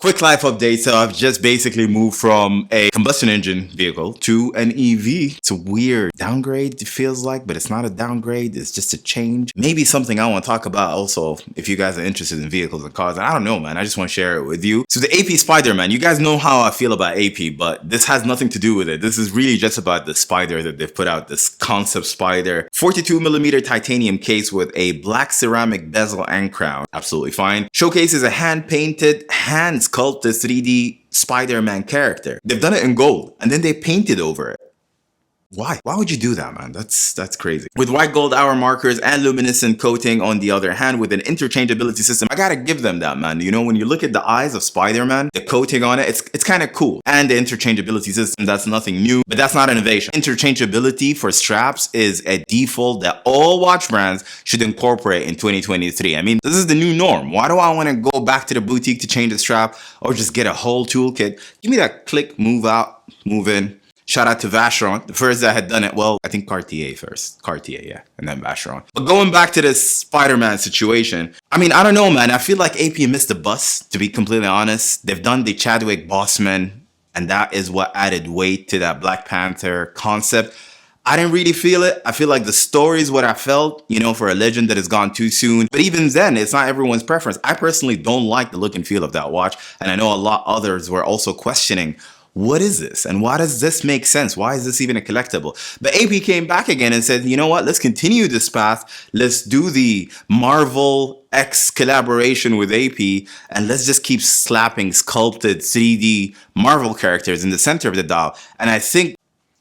Quick life update. So I've just basically moved from a combustion engine vehicle to an EV. It's a weird downgrade, it feels like, but it's not a downgrade. It's just a change. Maybe something I want to talk about also if you guys are interested in vehicles and cars. And I don't know, man. I just want to share it with you. So the AP SpiderMan, you guys know how I feel about AP, but this has nothing to do with it. This is really just about the spider that they've put out, this concept spider. 42mm titanium case with a black ceramic bezel and crown. Absolutely fine. Showcases a hand-painted, hand-sculpted 3D SpiderMan character. They've done it in gold and then they painted over it. Why? Why would you do that, man? That's crazy. With white gold hour markers and luminescent coating on the other hand with an interchangeability system. I gotta give them that, man. You know, when you look at the eyes of Spider-Man, the coating on it, it's kind of cool. And the interchangeability system, that's nothing new, but that's not innovation. Interchangeability for straps is a default that all watch brands should incorporate in 2023. I mean, this is the new norm. Why do I want to go back to the boutique to change the strap or just get a whole toolkit? Give me that click, move out, move in. Shout out to Vacheron, the first that had done it. Well, I think Cartier first. Cartier, yeah, and then Vacheron. But going back to this Spider-Man situation, I mean, I don't know, man. I feel like AP missed the bus, to be completely honest. They've done the Chadwick Boseman, and that is what added weight to that Black Panther concept. I didn't really feel it. I feel like the story is what I felt, you know, for a legend that has gone too soon. But even then, it's not everyone's preference. I personally don't like the look and feel of that watch. And I know a lot others were also questioning, what is this? And why does this make sense? Why is this even a collectible? But AP came back again and said, you know what? Let's continue this path. Let's do the Marvel X collaboration with AP and let's just keep slapping sculpted 3D Marvel characters in the center of the dial. And I think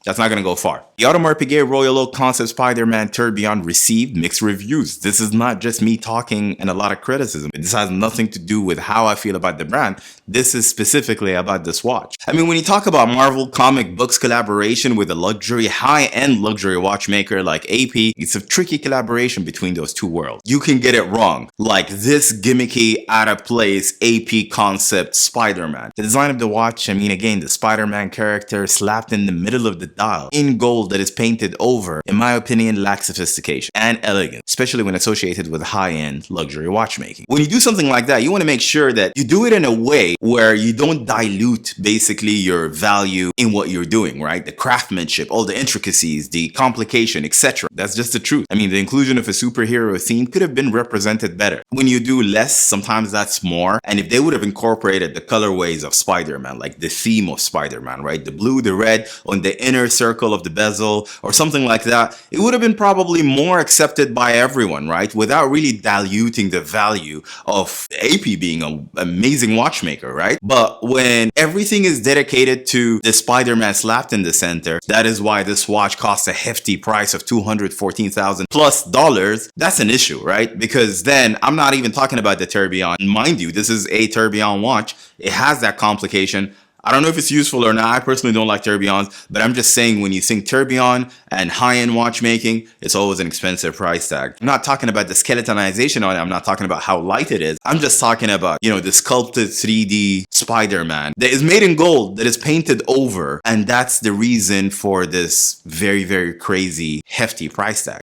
that's not going to go far. The Audemars Piguet Royaloakwatch concept Spider-Man Tourbillon received mixed reviews. This is not just me talking and a lot of criticism. This has nothing to do with how I feel about the brand. This is specifically about this watch. I mean, when you talk about Marvel comic books collaboration with a luxury, high-end luxury watchmaker like AP, it's a tricky collaboration between those two worlds. You can get it wrong, like this gimmicky, out-of-place AP concept Spider-Man. The design of the watch, I mean, again, the Spider-Man character slapped in the middle of the dial in gold that is painted over, in my opinion, lacks sophistication and elegance, especially when associated with high-end luxury watchmaking. When you do something like that, you want to make sure that you do it in a way where you don't dilute basically your value in what you're doing, right? The craftsmanship, all the intricacies, the complication, etc. That's just the truth. I mean, the inclusion of a superhero theme could have been represented better. When you do less, sometimes that's more. And if they would have incorporated the colorways of Spider-Man, like the theme of Spider-Man, right? The blue, the red on the inner circle of the bezel or something like that, it would have been probably more accepted by everyone, right? Without really diluting the value of AP being an amazing watchmaker, right? But when everything is dedicated to the Spider-Man slapped in the center, that is why this watch costs a hefty price of $214,000 plus dollars. That's an issue, right? Because then I'm not even talking about the tourbillon. Mind you, this is a tourbillon watch. It has that complication. I don't know if it's useful or not. I personally don't like tourbillons, but I'm just saying when you think tourbillon and high-end watchmaking, it's always an expensive price tag. I'm not talking about the skeletonization on it. I'm not talking about how light it is. I'm just talking about, you know, the sculpted 3D Spider-Man that is made in gold, that is painted over. And that's the reason for this very, very crazy, hefty price tag.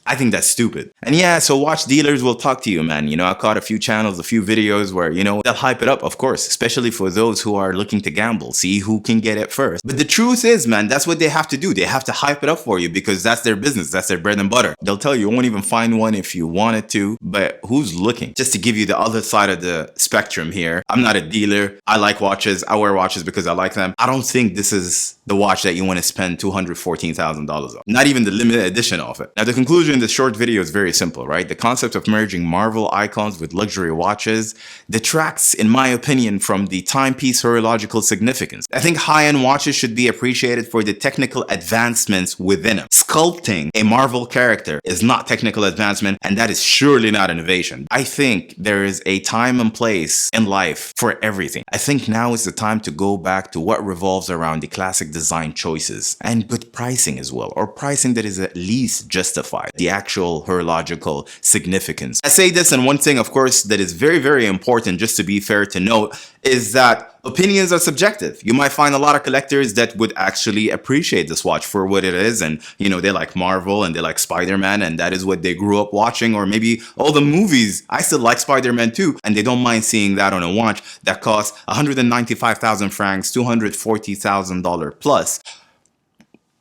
I think that's stupid. And yeah, so watch dealers will talk to you, man. You know, I caught a few channels, a few videos where, you know, they'll hype it up, of course, especially for those who are looking to gamble, see who can get it first. But the truth is, man, that's what they have to do. They have to hype it up for you because that's their business. That's their bread and butter. They'll tell you won't even find one if you wanted to, but who's looking? Just to give you the other side of the spectrum here. I'm not a dealer. I like watches. I wear watches because I like them. I don't think this is the watch that you want to spend $214,000 on. Not even the limited edition of it. Now, the conclusion in this short video is very simple, right? The concept of merging Marvel icons with luxury watches detracts, in my opinion, from the timepiece horological significance. I think high-end watches should be appreciated for the technical advancements within them. Sculpting a Marvel character is not technical advancement, and that is surely not innovation. I think there is a time and place in life for everything. I think now is the time to go back to what revolves around the classic design choices and good pricing as well, or pricing that is at least justified. the actual horological significance. I say this, and one thing, of course, that is very, very important, just to be fair to note, is that opinions are subjective. You might find a lot of collectors that would actually appreciate this watch for what it is, and you know, they like Marvel and they like Spider-Man, and that is what they grew up watching, or maybe all the movies. I still like Spider-Man too, and they don't mind seeing that on a watch that costs 195,000 francs, $240,000 plus,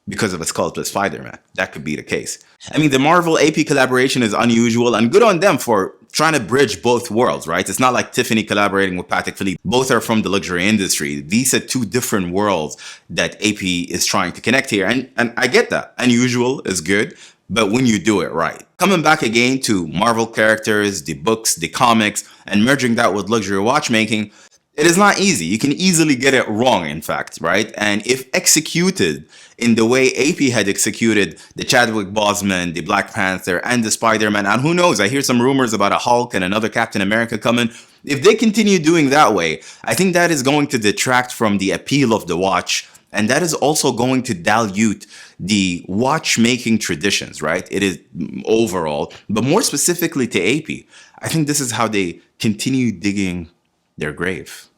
because of a sculpted Spider-Man. That could be the case. I mean, the Marvel AP collaboration is unusual, and good on them for trying to bridge both worlds, right? It's not like Tiffany collaborating with Patek Philippe. Both are from the luxury industry. These are two different worlds that AP is trying to connect here. And I get that. Unusual is good, but when you do it right. Coming back again to Marvel characters, the books, the comics, and merging that with luxury watchmaking, it is not easy. You can easily get it wrong, in fact, right? And if executed in the way AP had executed the Chadwick Boseman, the Black Panther, and the Spider-Man, and who knows, I hear some rumors about a Hulk and another Captain America coming. If they continue doing that way, I think that is going to detract from the appeal of the watch, and that is also going to dilute the watchmaking traditions, right? It is overall, but more specifically to AP. I think this is how they continue digging their grave.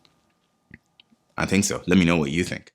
I think so. Let me know what you think.